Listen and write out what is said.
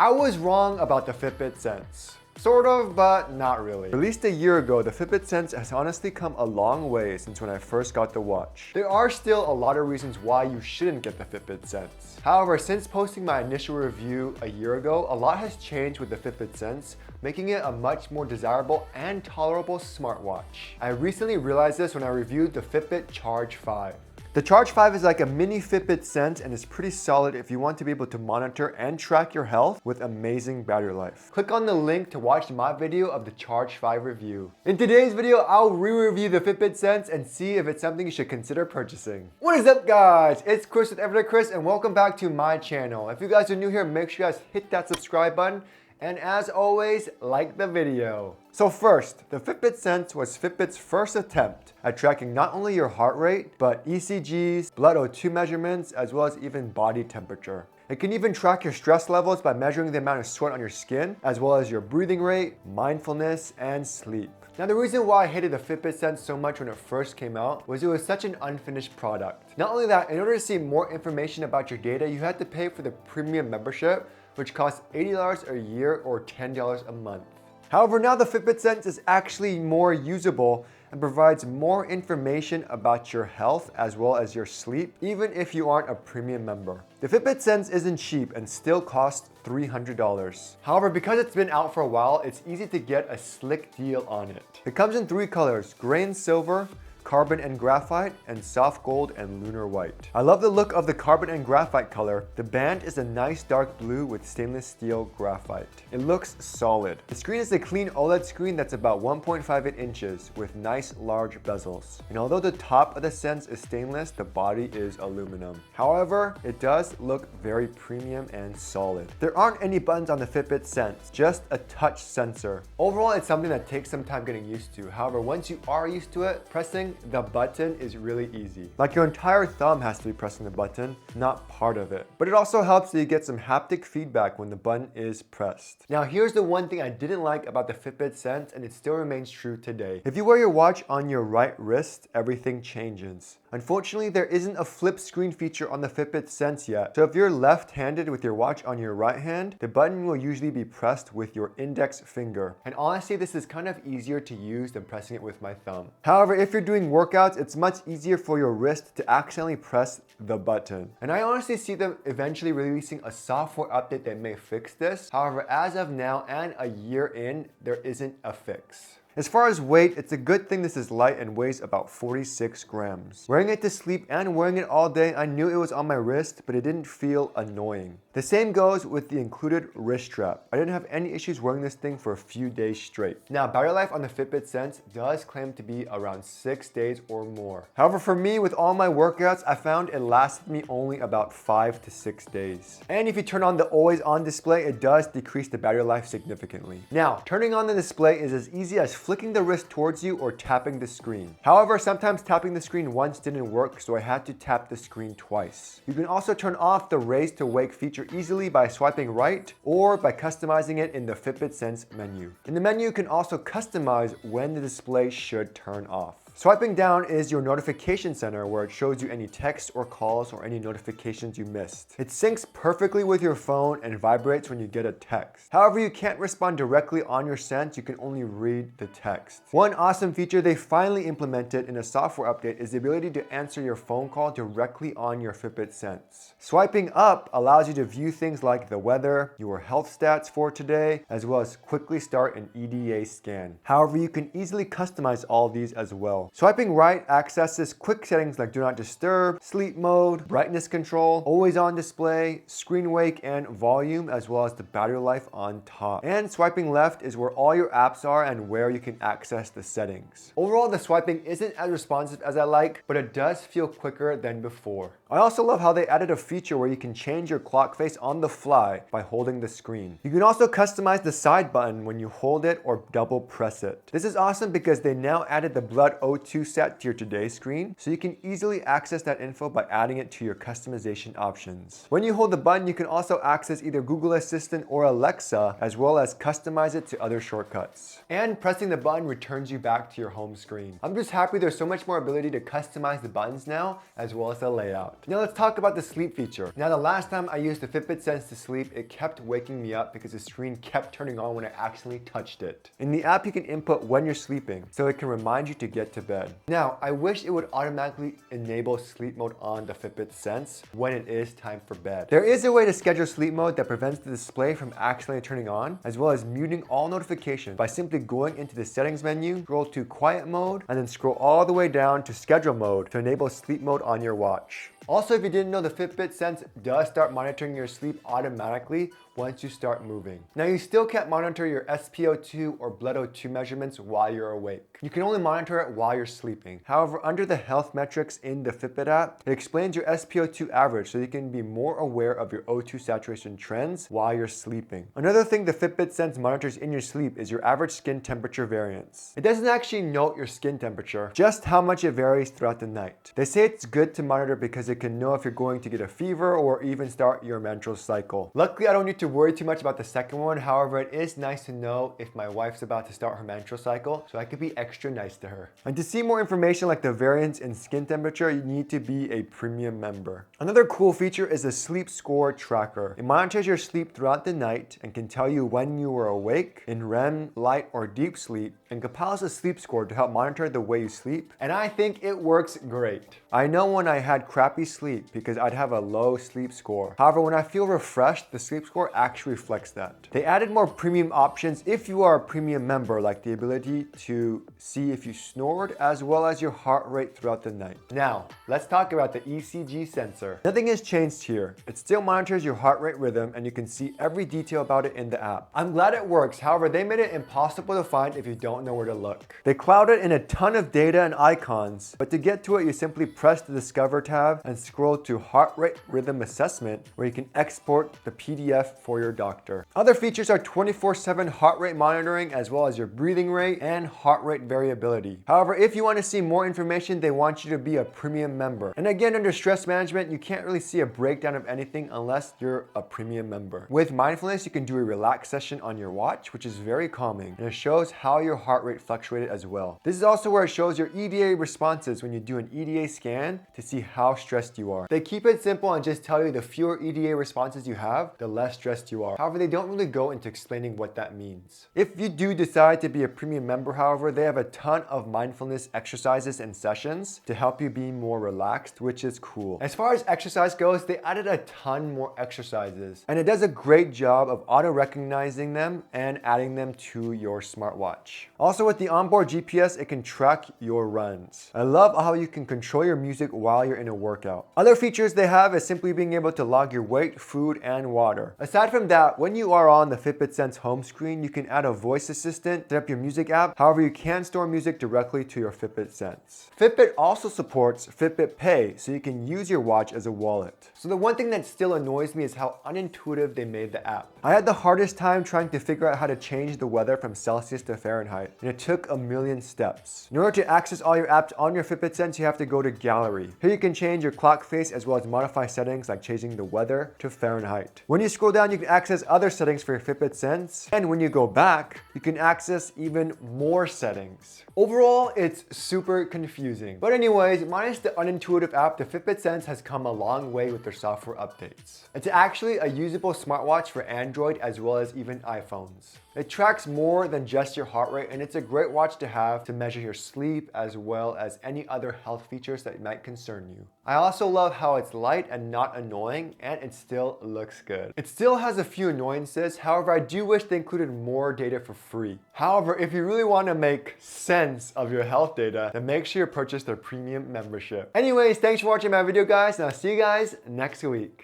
I was wrong about the Fitbit Sense. Sort of, but not really. Released a year ago, the Fitbit Sense has honestly come a long way since when I first got the watch. There are still a lot of reasons why you shouldn't get the Fitbit Sense. However, since posting my initial review a year ago, a lot has changed with the Fitbit Sense, making it a much more desirable and tolerable smartwatch. I recently realized this when I reviewed the Fitbit Charge 5. The Charge 5 is like a mini Fitbit Sense and is pretty solid if you want to be able to monitor and track your health with amazing battery life. Click on the link to watch my video of the Charge 5 review. In today's video, I'll re-review the Fitbit Sense and see if it's something you should consider purchasing. What is up, guys? It's Chris with Everyday Chris and welcome back to my channel. If you guys are new here, make sure you guys hit that subscribe button. And as always, like the video. So first, the Fitbit Sense was Fitbit's first attempt at tracking not only your heart rate, but ECGs, blood O2 measurements, as well as even body temperature. It can even track your stress levels by measuring the amount of sweat on your skin, as well as your breathing rate, mindfulness, and sleep. Now, the reason why I hated the Fitbit Sense so much when it first came out was it was such an unfinished product. Not only that, in order to see more information about your data, you had to pay for the premium membership, which costs $80 a year or $10 a month. However, now the Fitbit Sense is actually more usable and provides more information about your health as well as your sleep, even if you aren't a premium member. The Fitbit Sense isn't cheap and still costs $300. However, because it's been out for a while, it's easy to get a slick deal on it. It comes in 3 colors, gray and silver, carbon and graphite, and soft gold and lunar white. I love the look of the carbon and graphite color. The band is a nice dark blue with stainless steel graphite. It looks solid. The screen is a clean OLED screen that's about 1.58 inches with nice large bezels. And although the top of the Sense is stainless, the body is aluminum. However, it does look very premium and solid. There aren't any buttons on the Fitbit Sense, just a touch sensor. Overall, it's something that takes some time getting used to. However, once you are used to it, pressing the button is really easy. Like your entire thumb has to be pressing the button, not part of it. But it also helps that you get some haptic feedback when the button is pressed. Now here's the one thing I didn't like about the Fitbit Sense, and it still remains true today. If you wear your watch on your right wrist, everything changes. Unfortunately, there isn't a flip screen feature on the Fitbit Sense yet. So if you're left-handed with your watch on your right hand, the button will usually be pressed with your index finger. And honestly, this is kind of easier to use than pressing it with my thumb. However, if you're doing workouts, it's much easier for your wrist to accidentally press the button. And I honestly see them eventually releasing a software update that may fix this. However, as of now and a year in, there isn't a fix. As far as weight, it's a good thing this is light and weighs about 46 grams. Wearing it to sleep and wearing it all day, I knew it was on my wrist, but it didn't feel annoying. The same goes with the included wrist strap. I didn't have any issues wearing this thing for a few days straight. Now, battery life on the Fitbit Sense does claim to be around 6 days or more. However, for me, with all my workouts, I found it lasted me only about 5 to 6 days. And if you turn on the always on display, it does decrease the battery life significantly. Now, turning on the display is as easy as flicking the wrist towards you or tapping the screen. However, sometimes tapping the screen once didn't work, so I had to tap the screen twice. You can also turn off the raise to wake feature easily by swiping right or by customizing it in the Fitbit Sense menu. In the menu, you can also customize when the display should turn off. Swiping down is your notification center where it shows you any texts or calls or any notifications you missed. It syncs perfectly with your phone and vibrates when you get a text. However, you can't respond directly on your Sense, you can only read the text. One awesome feature they finally implemented in a software update is the ability to answer your phone call directly on your Fitbit Sense. Swiping up allows you to view things like the weather, your health stats for today, as well as quickly start an EDA scan. However, you can easily customize all these as well. Swiping right accesses quick settings like do not disturb, sleep mode, brightness control, always on display, screen wake, and volume, as well as the battery life on top. And swiping left is where all your apps are and where you can access the settings. Overall, the swiping isn't as responsive as I like, but it does feel quicker than before. I also love how they added a feature where you can change your clock face on the fly by holding the screen. You can also customize the side button when you hold it or double press it. This is awesome because they now added the blood O2 set to your today screen, so you can easily access that info by adding it to your customization options. When you hold the button, you can also access either Google Assistant or Alexa, as well as customize it to other shortcuts. And pressing the button returns you back to your home screen. I'm just happy there's so much more ability to customize the buttons now, as well as the layout. Now let's talk about the sleep feature. Now the last time I used the Fitbit Sense to sleep, it kept waking me up because the screen kept turning on when I accidentally touched it. In the app, you can input when you're sleeping, so it can remind you to get to bed. Now, I wish it would automatically enable sleep mode on the Fitbit Sense when it is time for bed. There is a way to schedule sleep mode that prevents the display from accidentally turning on, as well as muting all notifications by simply going into the settings menu, scroll to quiet mode, and then scroll all the way down to schedule mode to enable sleep mode on your watch. Also, if you didn't know, the Fitbit Sense does start monitoring your sleep automatically once you start moving. Now, you still can't monitor your SpO2 or blood O2 measurements while you're awake. You can only monitor it while you're sleeping. However, under the health metrics in the Fitbit app, it explains your SpO2 average so you can be more aware of your O2 saturation trends while you're sleeping. Another thing the Fitbit Sense monitors in your sleep is your average skin temperature variance. It doesn't actually note your skin temperature, just how much it varies throughout the night. They say it's good to monitor because it can know if you're going to get a fever or even start your menstrual cycle. Luckily, I don't need to worry too much about the second one. However, it is nice to know if my wife's about to start her menstrual cycle, so I could be extra nice to her. And to see more information like the variance in skin temperature, you need to be a premium member. Another cool feature is the sleep score tracker. It monitors your sleep throughout the night and can tell you when you were awake, in REM, light, or deep sleep, and compiles a sleep score to help monitor the way you sleep. And I think it works great. I know when I had crappy sleep because I'd have a low sleep score. However, when I feel refreshed, the sleep score actually reflects that. They added more premium options if you are a premium member, like the ability to see if you snored as well as your heart rate throughout the night. Now, let's talk about the ECG sensor. Nothing has changed here. It still monitors your heart rate rhythm and you can see every detail about it in the app. I'm glad it works. However, they made it impossible to find if you don't know where to look. They cloud it in a ton of data and icons, but to get to it, you simply press the Discover tab and scroll to Heart Rate Rhythm Assessment, where you can export the PDF for your doctor. Other features are 24/7 heart rate monitoring, as well as your breathing rate and heart rate variability. However, if you want to see more information, they want you to be a premium member. And again, under stress management, you can't really see a breakdown of anything unless you're a premium member. With mindfulness, you can do a relax session on your watch, which is very calming, and it shows how your heart rate fluctuated as well. This is also where it shows your EDA responses when you do an EDA scan to see how stressed you are. They keep it simple and just tell you the fewer EDA responses you have, the less stressed you are. However, they don't really go into explaining what that means. If you do decide to be a premium member, however, they have a ton of mindfulness exercises and sessions to help you be more relaxed, which is cool. As far as exercise goes, they added a ton more exercises, and it does a great job of auto-recognizing them and adding them to your smartwatch. Also, with the onboard GPS, it can track your runs. I love how you can control your music while you're in a workout. Other features they have is simply being able to log your weight, food, and water. Aside from that, when you are on the Fitbit Sense home screen, you can add a voice assistant, set up your music app. However, you can store music directly to your Fitbit Sense. Fitbit also supports Fitbit Pay, so you can use your watch as a wallet. So the one thing that still annoys me is how unintuitive they made the app. I had the hardest time trying to figure out how to change the weather from Celsius to Fahrenheit, and it took a million steps. In order to access all your apps on your Fitbit Sense, you have to go to Gallery. Here you can change your clock face as well as modify settings like changing the weather to Fahrenheit. When you scroll down, you can access other settings for your Fitbit Sense, and when you go back, you can access even more settings. Overall, it's super confusing. But anyways, minus the unintuitive app, the Fitbit Sense has come a long way with their software updates. It's actually a usable smartwatch for Android as well as even iPhones. It tracks more than just your heart rate, and it's a great watch to have to measure your sleep as well as any other health features that might concern you. I also love how it's light and not annoying, and it still looks good. It still has a few annoyances, however, I do wish they included more data for free. However, if you really want to make sense of your health data, then make sure you purchase their premium membership. Anyways, thanks for watching my video, guys, and I'll see you guys next week.